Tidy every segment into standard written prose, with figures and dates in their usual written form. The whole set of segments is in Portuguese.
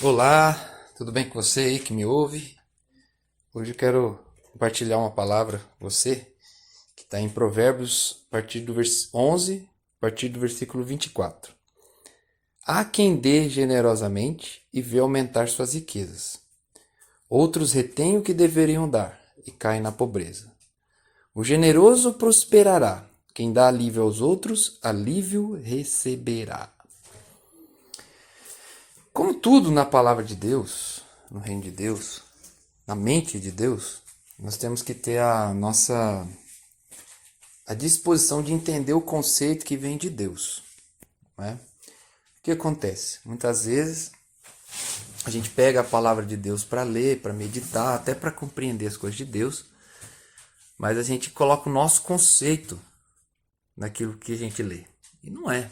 Olá, tudo bem com você aí que me ouve? Hoje eu quero compartilhar uma palavra com você que está em Provérbios, a partir do 11, a partir do versículo 24. Há quem dê generosamente e vê aumentar suas riquezas. Outros retêm o que deveriam dar e caem na pobreza. O generoso prosperará. Quem dá alívio aos outros, alívio receberá. Como tudo na palavra de Deus, no reino de Deus, na mente de Deus, nós temos que ter a disposição de entender o conceito que vem de Deus. Né? O que acontece? Muitas vezes a gente pega a palavra de Deus para ler, para meditar, até para compreender as coisas de Deus, mas a gente coloca o nosso conceito naquilo que a gente lê. E não é.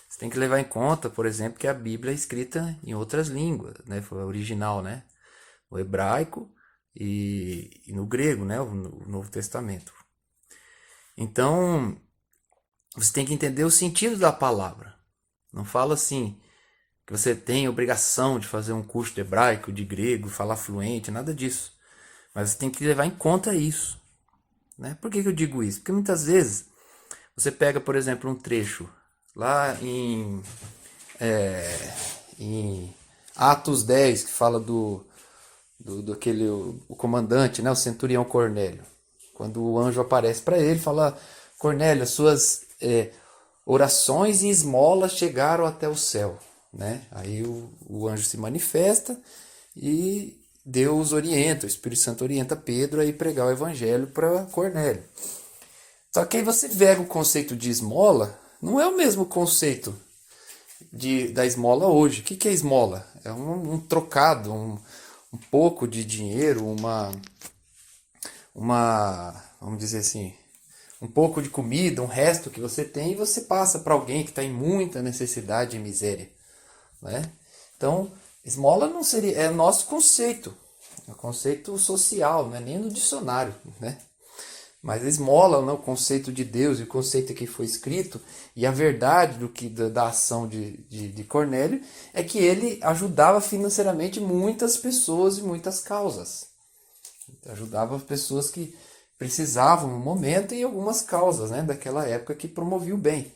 Você tem que levar em conta, por exemplo, que a Bíblia é escrita em outras línguas, né? Foi a original, né? O hebraico e no grego, né? O Novo Testamento. Então, você tem que entender o sentido da palavra. Não fala assim que você tem obrigação de fazer um curso de hebraico, de grego, falar fluente, nada disso. Mas você tem que levar em conta isso. Né? Por que eu digo isso? Porque muitas vezes você pega, por exemplo, um trecho lá em Atos 10, que fala do aquele o comandante, né, o centurião Cornélio. Quando o anjo aparece para ele, fala: Cornélio, as suas orações e esmolas chegaram até o céu. Né? Aí o anjo se manifesta e Deus orienta, o Espírito Santo orienta Pedro a ir pregar o evangelho para Cornélio. Só que aí você pega o conceito de esmola, não é o mesmo conceito da esmola hoje. O que é esmola? É um trocado, um pouco de dinheiro, vamos dizer assim, um pouco de comida, um resto que você tem e você passa para alguém que está em muita necessidade e miséria. Né? Então, esmola não seria, é nosso conceito, é um conceito social, não é nem no dicionário, né? Mas a esmola, né, o conceito de Deus e o conceito que foi escrito e a verdade da ação de Cornélio é que ele ajudava financeiramente muitas pessoas e muitas causas. Ajudava pessoas que precisavam no momento e algumas causas, né, daquela época que promoviam o bem.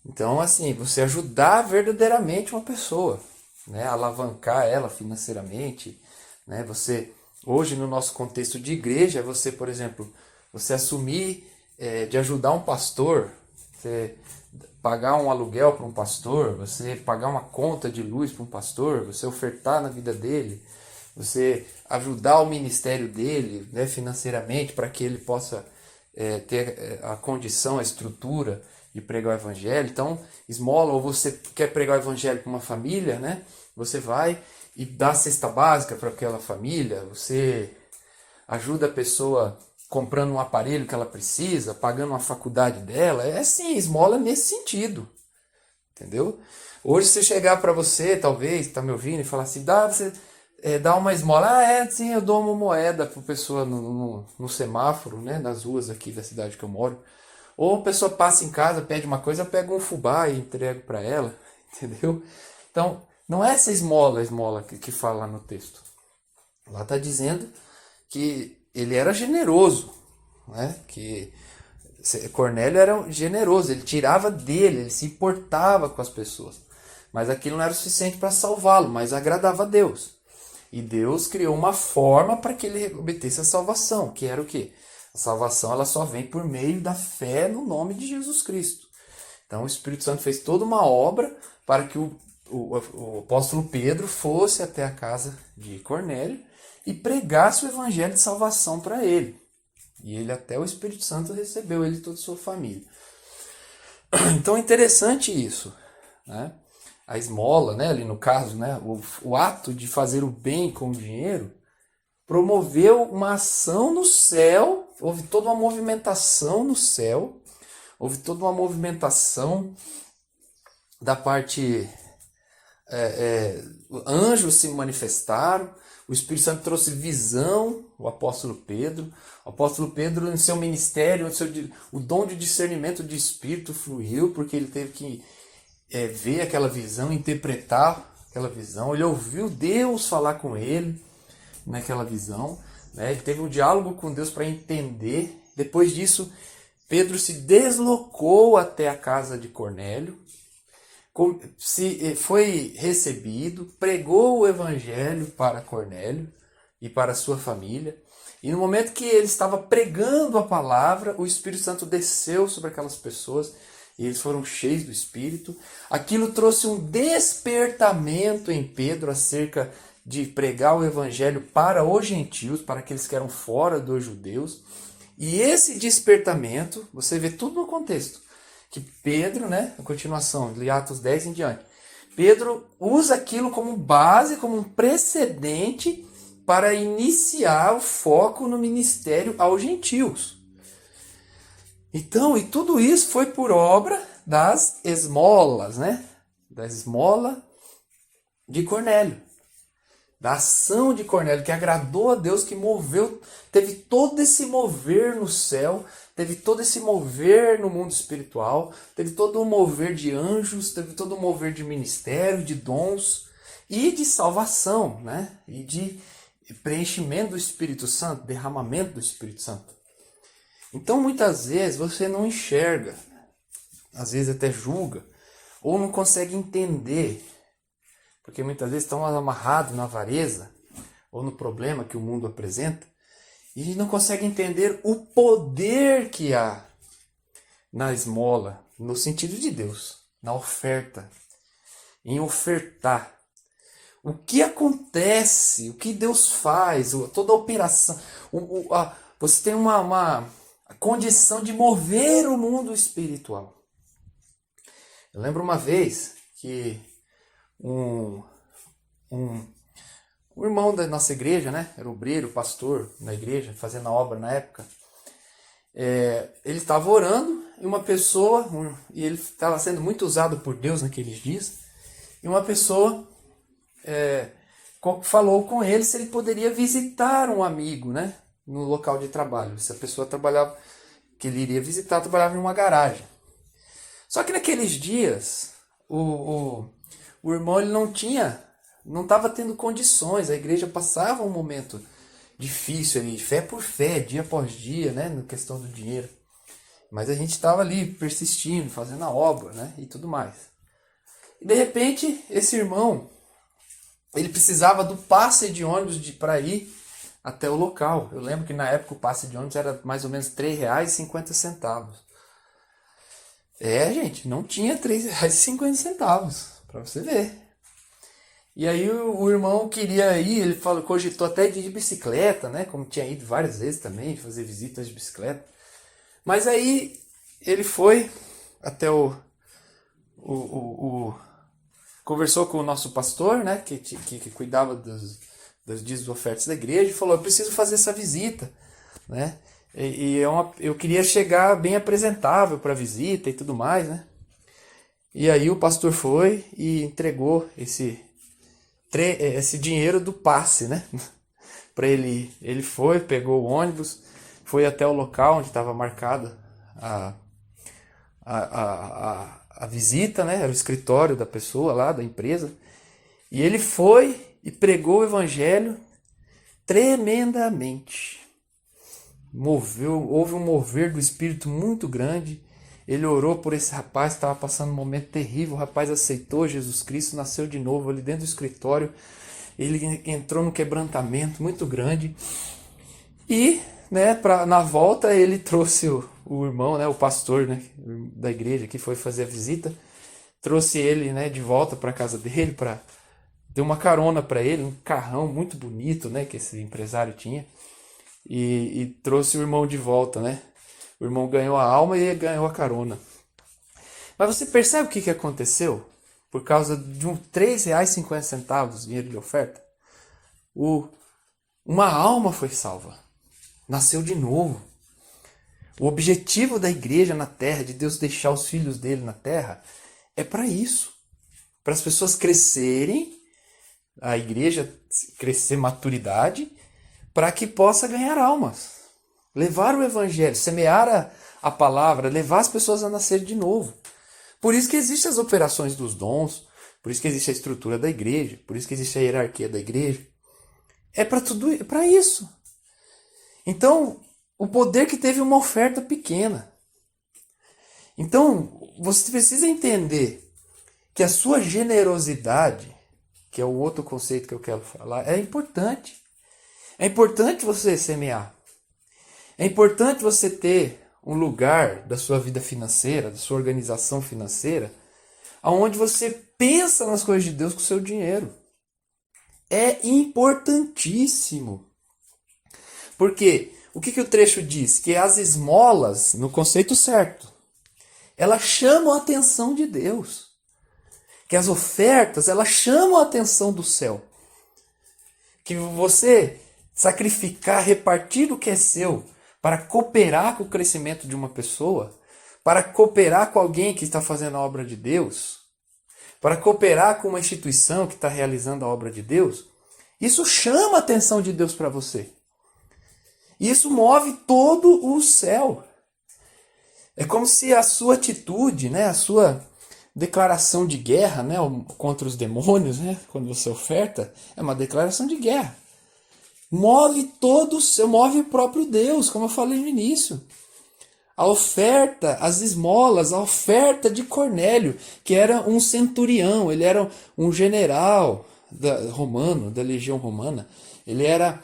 Então, assim, você ajudar verdadeiramente uma pessoa, né, alavancar ela financeiramente, né, você, hoje no nosso contexto de igreja, você, por exemplo, você assumir de ajudar um pastor, você pagar um aluguel para um pastor, você pagar uma conta de luz para um pastor, você ofertar na vida dele, você ajudar o ministério dele, né, financeiramente para que ele possa ter a condição, a estrutura de pregar o evangelho. Então, esmola, ou você quer pregar o evangelho para uma família, né, você vai e dá a cesta básica para aquela família, você ajuda a pessoa comprando um aparelho que ela precisa, pagando uma faculdade dela. É sim, esmola nesse sentido. Entendeu? Hoje você chegar para você, talvez, está me ouvindo, e falar assim, você dá uma esmola. Sim, eu dou uma moeda para a pessoa no semáforo, né, nas ruas aqui da cidade que eu moro. Ou a pessoa passa em casa, pede uma coisa, eu pego um fubá e entrego para ela. Entendeu? Então, não é essa esmola que fala lá no texto. Lá está dizendo que ele era generoso, né? Que Cornélio era generoso, ele tirava dele, ele se importava com as pessoas. Mas aquilo não era o suficiente para salvá-lo, mas agradava a Deus. E Deus criou uma forma para que ele obtesse a salvação, que era o quê? A salvação ela só vem por meio da fé no nome de Jesus Cristo. Então o Espírito Santo fez toda uma obra para que o apóstolo Pedro fosse até a casa de Cornélio e pregasse o evangelho de salvação para ele. E ele até o Espírito Santo recebeu, ele e toda a sua família. Então é interessante isso. Né? A esmola, né, ali no caso, né, o ato de fazer o bem com o dinheiro, promoveu uma ação no céu, houve toda uma movimentação no céu, houve toda uma movimentação da parte... anjos se manifestaram, o Espírito Santo trouxe visão, o apóstolo Pedro. O apóstolo Pedro, em seu ministério, o dom de discernimento de espírito fluiu, porque ele teve que ver aquela visão, interpretar aquela visão, ele ouviu Deus falar com ele naquela visão, né? Ele teve um diálogo com Deus para entender. Depois disso, Pedro se deslocou até a casa de Cornélio, foi recebido, pregou o evangelho para Cornélio e para sua família. E no momento que ele estava pregando a palavra, o Espírito Santo desceu sobre aquelas pessoas e eles foram cheios do Espírito. Aquilo trouxe um despertamento em Pedro acerca de pregar o evangelho para os gentios, para aqueles que eram fora dos judeus. E esse despertamento, você vê tudo no contexto, que Pedro, né, a continuação, de Atos 10 em diante, Pedro usa aquilo como base, como um precedente para iniciar o foco no ministério aos gentios. Então, e tudo isso foi por obra das esmolas, né? Da esmola de Cornélio. Da ação de Cornélio, que agradou a Deus, que moveu, teve todo esse mover no céu, teve todo esse mover no mundo espiritual, teve todo um mover de anjos, teve todo um mover de ministério, de dons e de salvação, né? E de preenchimento do Espírito Santo, derramamento do Espírito Santo. Então, muitas vezes, você não enxerga, às vezes até julga, ou não consegue entender, porque muitas vezes estão amarrados na avareza, ou no problema que o mundo apresenta, e não consegue entender o poder que há na esmola, no sentido de Deus, na oferta, em ofertar. O que acontece, o que Deus faz, toda a operação, você tem uma condição de mover o mundo espiritual. Eu lembro uma vez que um irmão da nossa igreja, né, era obreiro, pastor na igreja, fazendo a obra na época, ele estava orando e uma pessoa, e ele estava sendo muito usado por Deus naqueles dias, e uma pessoa falou com ele se ele poderia visitar um amigo, né, no local de trabalho. Essa pessoa trabalhava, que ele iria visitar, trabalhava em uma garagem. Só que naqueles dias, o irmão ele não estava tendo condições, a igreja passava um momento difícil ali, fé por fé, dia após dia, né, na questão do dinheiro. Mas a gente estava ali persistindo, fazendo a obra, né, e tudo mais. E de repente, esse irmão, ele precisava do passe de ônibus para ir até o local. Eu lembro que na época o passe de ônibus era mais ou menos R$ 3,50. Gente, não tinha R$ 3,50, para você ver. E aí o irmão queria ir, ele cogitou até de ir de bicicleta, né? Como tinha ido várias vezes também, fazer visitas de bicicleta. Mas aí ele foi até conversou com o nosso pastor, né? Que cuidava dos dias de ofertas da igreja, e falou: eu preciso fazer essa visita, né? Eu queria chegar bem apresentável para a visita e tudo mais, né? E aí o pastor foi e entregou esse dinheiro do passe, né? Para ele. Ele foi, pegou o ônibus, foi até o local onde estava marcada a visita, né? Era o escritório da pessoa lá, da empresa. E ele foi e pregou o evangelho tremendamente. Houve um mover do Espírito muito grande. Ele orou por esse rapaz que estava passando um momento terrível. O rapaz aceitou Jesus Cristo, nasceu de novo ali dentro do escritório. Ele entrou num quebrantamento muito grande. E, né, na volta, ele trouxe o irmão, né, o pastor, né, da igreja que foi fazer a visita. Trouxe ele, né, de volta para a casa dele, deu uma carona para ele, um carrão muito bonito, né, que esse empresário tinha. E trouxe o irmão de volta, né? O irmão ganhou a alma e ele ganhou a carona. Mas você percebe o que aconteceu? Por causa de R$ 3,50 dinheiro de oferta, uma alma foi salva. Nasceu de novo. O objetivo da igreja na terra, de Deus deixar os filhos dele na terra, é para isso. Para as pessoas crescerem, a igreja crescer maturidade, para que possa ganhar almas, levar o evangelho, semear a palavra, levar as pessoas a nascer de novo. Por isso que existem as operações dos dons, Por isso que existe a estrutura da igreja, por isso que existe a hierarquia da igreja. É para tudo, é para isso. Então, o poder que teve uma oferta pequena. Então, você precisa entender que a sua generosidade, que é o outro conceito que eu quero falar, é importante. É importante você semear. É importante você ter um lugar da sua vida financeira, da sua organização financeira, onde você pensa nas coisas de Deus com o seu dinheiro. É importantíssimo. Porque o que o trecho diz? Que as esmolas, no conceito certo, elas chamam a atenção de Deus. Que as ofertas, elas chamam a atenção do céu. Que você sacrificar, repartir o que é seu para cooperar com o crescimento de uma pessoa, para cooperar com alguém que está fazendo a obra de Deus, para cooperar com uma instituição que está realizando a obra de Deus, isso chama a atenção de Deus para você. Isso move todo o céu. É como se a sua atitude, né, a sua declaração de guerra, né, contra os demônios, né, quando você oferta, é uma declaração de guerra. Move todo o céu, move o próprio Deus, como eu falei no início. A oferta, as esmolas, a oferta de Cornélio, que era um centurião, ele era um general romano, da legião romana. Ele era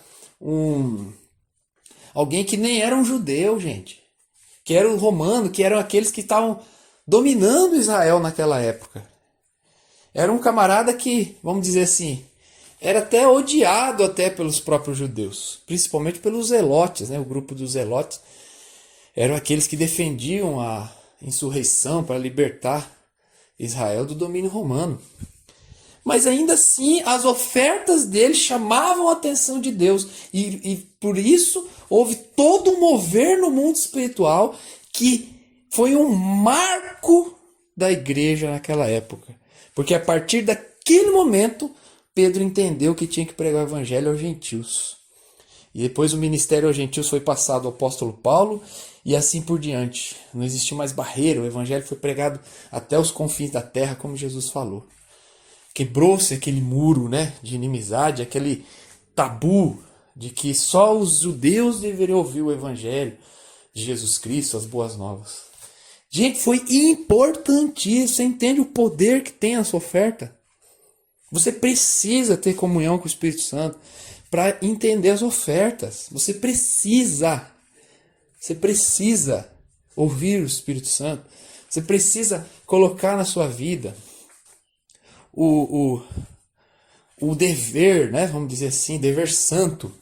alguém que nem era um judeu, gente. Que era um romano, que eram aqueles que estavam dominando Israel naquela época. Era um camarada que, vamos dizer assim, era até odiado até pelos próprios judeus, principalmente pelos zelotes, né? O grupo dos zelotes eram aqueles que defendiam a insurreição para libertar Israel do domínio romano. Mas ainda assim, as ofertas dele chamavam a atenção de Deus. E por isso, houve todo um mover no mundo espiritual que foi um marco da igreja naquela época. Porque a partir daquele momento, Pedro entendeu que tinha que pregar o evangelho aos gentios. E depois o ministério aos gentios foi passado ao apóstolo Paulo e assim por diante. Não existiu mais barreira, o evangelho foi pregado até os confins da terra, como Jesus falou. Quebrou-se aquele muro, né, de inimizade, aquele tabu de que só os judeus deveriam ouvir o evangelho de Jesus Cristo, as boas novas. Gente, foi importantíssimo. Você entende o poder que tem a sua oferta? Você precisa ter comunhão com o Espírito Santo para entender as ofertas. Você precisa ouvir o Espírito Santo. Você precisa colocar na sua vida o dever, né? Vamos dizer assim, dever santo,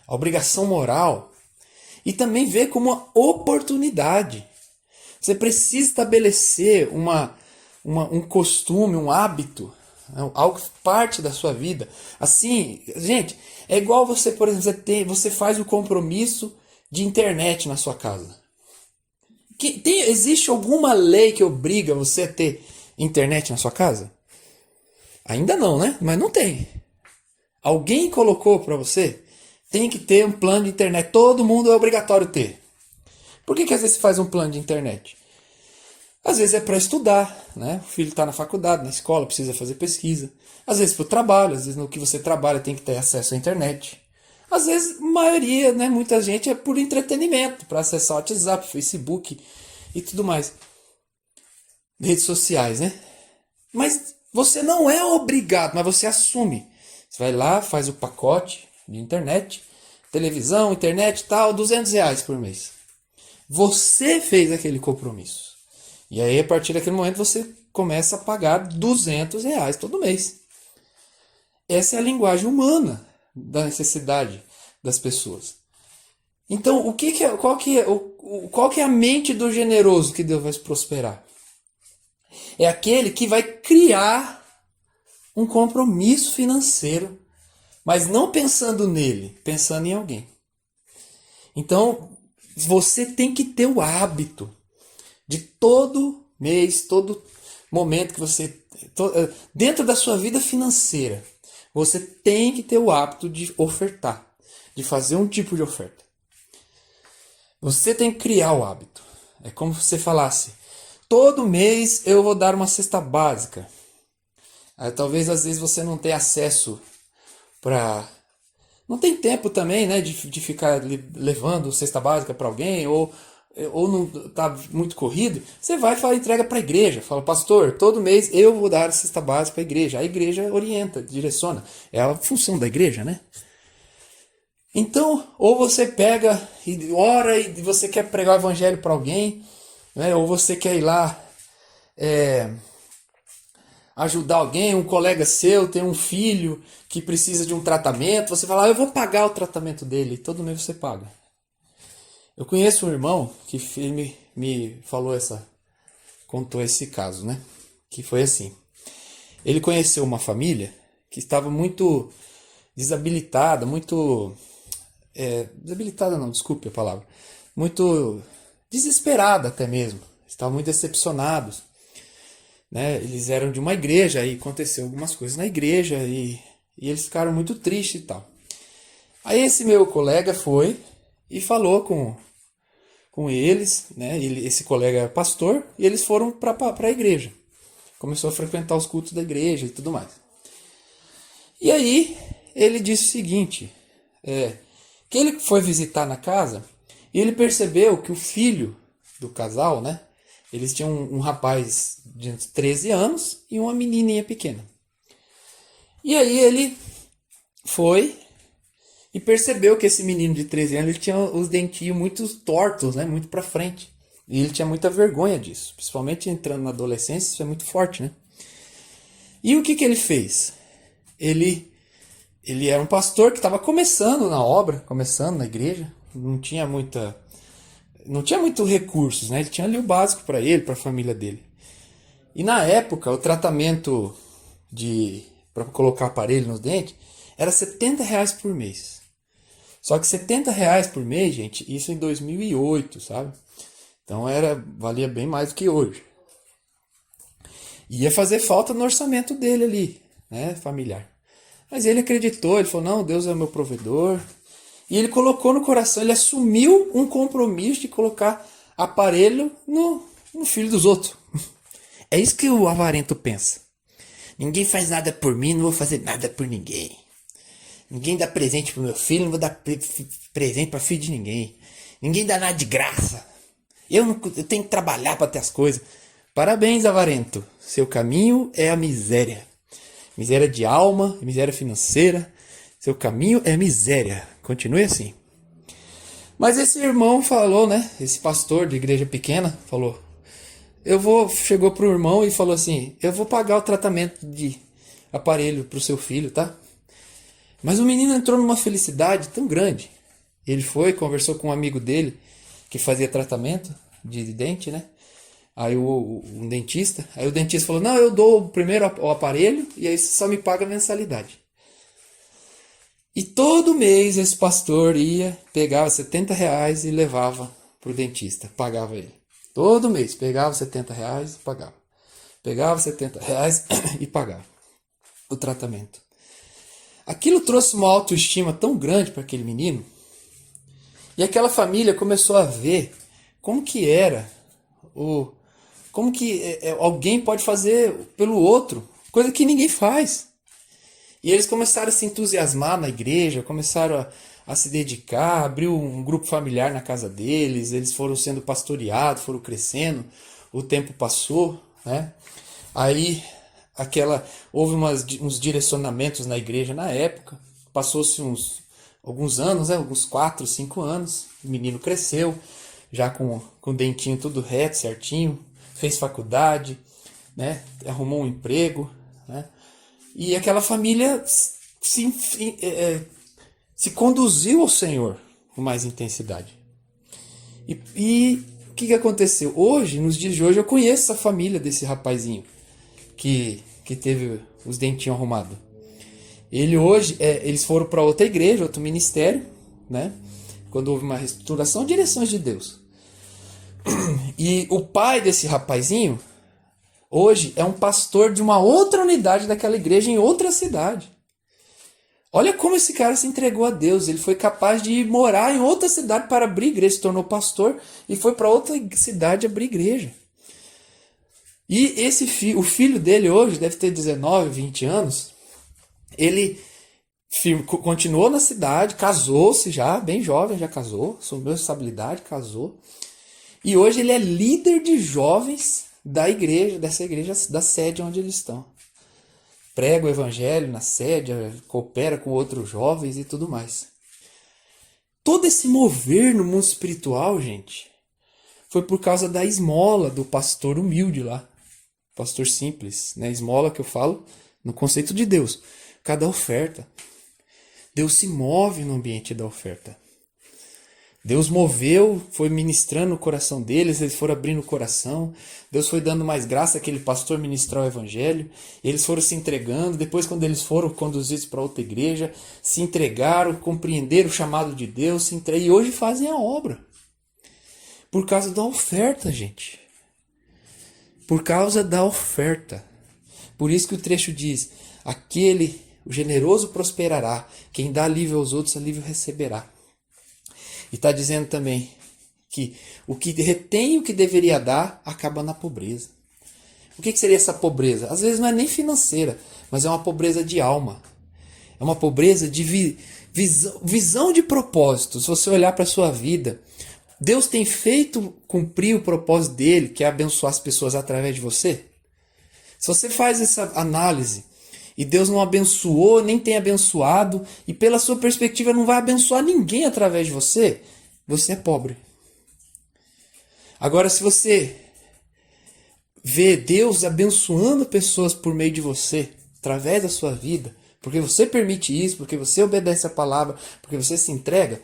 a obrigação moral. E também ver como uma oportunidade. Você precisa estabelecer um costume, um hábito, algo que parte da sua vida. Assim, gente, é igual você, por exemplo, você faz o compromisso de internet na sua casa. Existe alguma lei que obriga você a ter internet na sua casa? Ainda não, né? Mas não tem. Alguém colocou para você? Tem que ter um plano de internet. Todo mundo é obrigatório ter. Por que às vezes você faz um plano de internet? Às vezes é para estudar, né? O filho está na faculdade, na escola, precisa fazer pesquisa. Às vezes para o trabalho, às vezes no que você trabalha tem que ter acesso à internet. Às vezes, a maioria, né? Muita gente é por entretenimento, para acessar o WhatsApp, Facebook e tudo mais. Redes sociais, né? Mas você não é obrigado, mas você assume. Você vai lá, faz o pacote de internet, televisão, internet e tal, R$ 200 por mês. Você fez aquele compromisso. E aí, a partir daquele momento, você começa a pagar R$ 200 todo mês. Essa é a linguagem humana da necessidade das pessoas. Então, qual que é a mente do generoso que Deus vai prosperar? É aquele que vai criar um compromisso financeiro, mas não pensando nele, pensando em alguém. Então, você tem que ter o hábito de todo mês, todo momento que você... dentro da sua vida financeira, você tem que ter o hábito de ofertar, de fazer um tipo de oferta. Você tem que criar o hábito. É como se você falasse, todo mês eu vou dar uma cesta básica. Aí, talvez às vezes você não tenha acesso para... Não tem tempo também, né, de ficar levando cesta básica para alguém, ou não tá muito corrido, você vai e fala, entrega para a igreja. Fala, pastor, todo mês eu vou dar a cesta básica para a igreja. A igreja orienta, direciona. É a função da igreja, né? Então, ou você pega e ora e você quer pregar o evangelho para alguém, né? Ou você quer ir lá ajudar alguém, um colega seu tem um filho que precisa de um tratamento, você fala, eu vou pagar o tratamento dele, todo mês você paga. Eu conheço um irmão que me falou contou esse caso, né? Que foi assim, ele conheceu uma família que estava muito desabilitada, desabilitada não, desculpe a palavra, muito desesperada até mesmo, estavam muito decepcionados, né? Eles eram de uma igreja e aconteceu algumas coisas na igreja e eles ficaram muito tristes e tal. Aí esse meu colega foi e falou com eles, né? Esse colega era pastor e eles foram para a igreja. Começou a frequentar os cultos da igreja e tudo mais. E aí ele disse o seguinte, que ele foi visitar na casa e ele percebeu que o filho do casal, né? Eles tinham um rapaz de 13 anos e uma menininha pequena. E aí ele foi e percebeu que esse menino de 13 anos ele tinha os dentinhos muito tortos, né? Muito para frente. E ele tinha muita vergonha disso. Principalmente entrando na adolescência, isso é muito forte, né? E o que ele fez? Ele era um pastor que estava começando na obra, começando na igreja. Não tinha muito recursos, né? Ele tinha ali o básico para ele, para a família dele. E na época, o tratamento para colocar aparelho nos dentes era R$70 por mês. Só que R$70 por mês, gente, isso em 2008, sabe? Então valia bem mais do que hoje. Ia fazer falta no orçamento dele ali, né, familiar. Mas ele acreditou, ele falou, não, Deus é o meu provedor. E ele colocou no coração, ele assumiu um compromisso de colocar aparelho no filho dos outros. É isso que o avarento pensa. Ninguém faz nada por mim, não vou fazer nada por ninguém. Ninguém dá presente pro meu filho, não vou dar presente para filho de ninguém. Ninguém dá nada de graça. Eu tenho que trabalhar para ter as coisas. Parabéns, avarento. Seu caminho é a miséria. Miséria de alma, miséria financeira. Seu caminho é miséria. Continue assim. Mas esse irmão falou, né? Esse pastor de igreja pequena falou. Chegou pro irmão e falou assim: eu vou pagar o tratamento de aparelho pro seu filho, tá? Mas o menino entrou numa felicidade tão grande. Ele foi, conversou com um amigo dele que fazia tratamento de dente, né? Aí um dentista. Aí o dentista falou: não, eu dou primeiro o aparelho e aí você só me paga a mensalidade. E todo mês esse pastor pegava R$70 e levava pro dentista, pagava ele. Todo mês pegava R$70 e pagava. Pegava R$70 e pagava o tratamento. Aquilo trouxe uma autoestima tão grande para aquele menino. E aquela família começou a ver como que era, como que alguém pode fazer pelo outro, coisa que ninguém faz. E eles começaram a se entusiasmar na igreja, começaram a se dedicar, abriu um grupo familiar na casa deles, eles foram sendo pastoreados, foram crescendo, o tempo passou, né? Aí houve uns direcionamentos na igreja na época, passou-se alguns anos, né? Alguns 4, 5 anos, o menino cresceu, já com o dentinho tudo reto, certinho, fez faculdade, né? Arrumou um emprego, né? E aquela família se conduziu ao Senhor com mais intensidade. E o que aconteceu? Hoje, nos dias de hoje, eu conheço a família desse rapazinho que teve os dentinhos arrumados. Eles foram para outra igreja, outro ministério, né? Quando houve uma reestruturação, direções de Deus. E o pai desse rapazinho hoje é um pastor de uma outra unidade daquela igreja em outra cidade. Olha como esse cara se entregou a Deus. Ele foi capaz de ir morar em outra cidade para abrir igreja. Se tornou pastor e foi para outra cidade abrir igreja. E o filho dele hoje deve ter 19, 20 anos. Ele continuou na cidade, casou-se já, bem jovem, já casou, assumiu estabilidade, casou. E hoje ele é líder de jovens dessa igreja, da sede onde eles estão. Prega o evangelho na sede, coopera com outros jovens e tudo mais. Todo esse mover no mundo espiritual, gente, foi por causa da esmola do pastor humilde lá. Pastor simples, né? Esmola que eu falo no conceito de Deus. Cada oferta. Deus se move no ambiente da oferta. Deus moveu, foi ministrando o coração deles, eles foram abrindo o coração. Deus foi dando mais graça àquele pastor ministrar o evangelho. Eles foram se entregando. Depois, quando eles foram conduzidos para outra igreja, se entregaram, compreenderam o chamado de Deus, e hoje fazem a obra. Por causa da oferta, gente. Por causa da oferta. Por isso que o trecho diz: o generoso prosperará, quem dá alívio aos outros, alívio receberá. E está dizendo também que o que retém o que deveria dar, acaba na pobreza. O que seria essa pobreza? Às vezes não é nem financeira, mas é uma pobreza de alma. É uma pobreza de visão de propósito. Se você olhar para a sua vida, Deus tem feito cumprir o propósito dele, que é abençoar as pessoas através de você? Se você faz essa análise e Deus não abençoou, nem tem abençoado, e pela sua perspectiva não vai abençoar ninguém através de você, você é pobre. Agora, se você vê Deus abençoando pessoas por meio de você, através da sua vida, porque você permite isso, porque você obedece a palavra, porque você se entrega,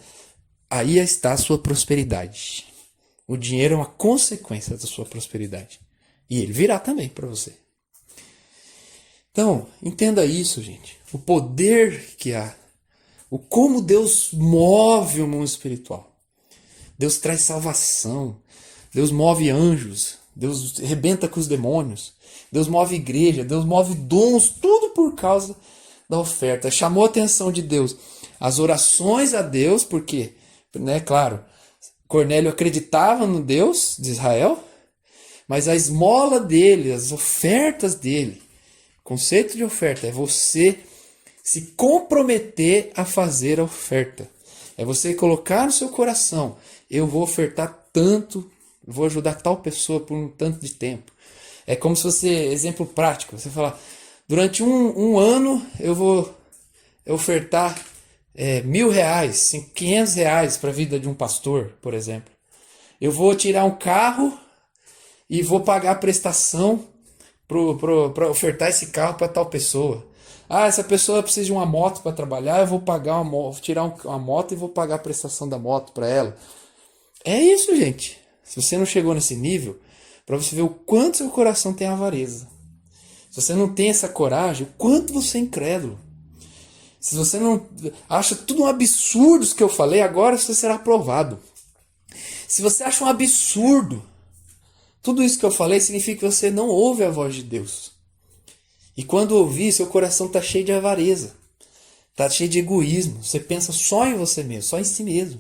aí está a sua prosperidade. O dinheiro é uma consequência da sua prosperidade. E ele virá também para você. Então, entenda isso, gente. O poder que há. O como Deus move o mundo espiritual. Deus traz salvação. Deus move anjos. Deus arrebenta com os demônios. Deus move igreja. Deus move dons. Tudo por causa da oferta. Chamou a atenção de Deus as orações a Deus, porque, né, claro, Cornélio acreditava no Deus de Israel, mas a esmola dele, as ofertas dele, o conceito de oferta é você se comprometer a fazer a oferta. É você colocar no seu coração: eu vou ofertar tanto, vou ajudar tal pessoa por um tanto de tempo. É como se você, exemplo prático, você falar: durante um ano eu vou ofertar R$1.000, R$500 para a vida de um pastor, por exemplo. Eu vou tirar um carro e vou pagar a prestação para ofertar esse carro para tal pessoa. Ah, essa pessoa precisa de uma moto para trabalhar, eu vou pagar vou tirar uma moto e vou pagar a prestação da moto para ela. É isso, gente. Se você não chegou nesse nível, para você ver o quanto seu coração tem avareza. Se você não tem essa coragem, o quanto você é incrédulo. Se você não acha tudo um absurdo isso que eu falei, agora você será aprovado. Se você acha um absurdo tudo isso que eu falei, significa que você não ouve a voz de Deus. E quando ouvir, seu coração está cheio de avareza. Está cheio de egoísmo. Você pensa só em você mesmo, só em si mesmo.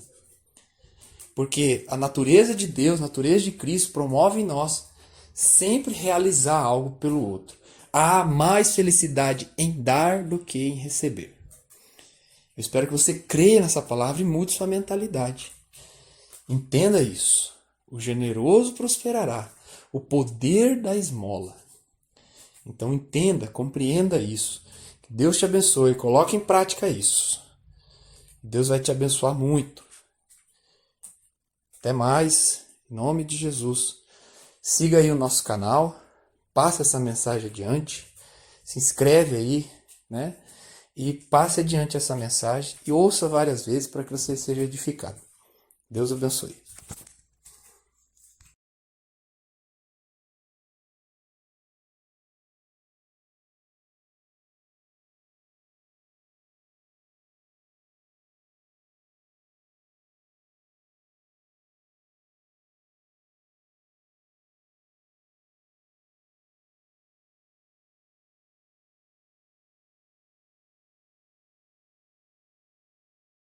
Porque a natureza de Deus, a natureza de Cristo, promove em nós sempre realizar algo pelo outro. Há mais felicidade em dar do que em receber. Eu espero que você creia nessa palavra e mude sua mentalidade. Entenda isso. O generoso prosperará. O poder da esmola. Então entenda, compreenda isso. Que Deus te abençoe. Coloque em prática isso. Deus vai te abençoar muito. Até mais. Em nome de Jesus. Siga aí o nosso canal. Passe essa mensagem adiante. Se inscreve aí, né? E passe adiante essa mensagem. E ouça várias vezes para que você seja edificado. Deus abençoe.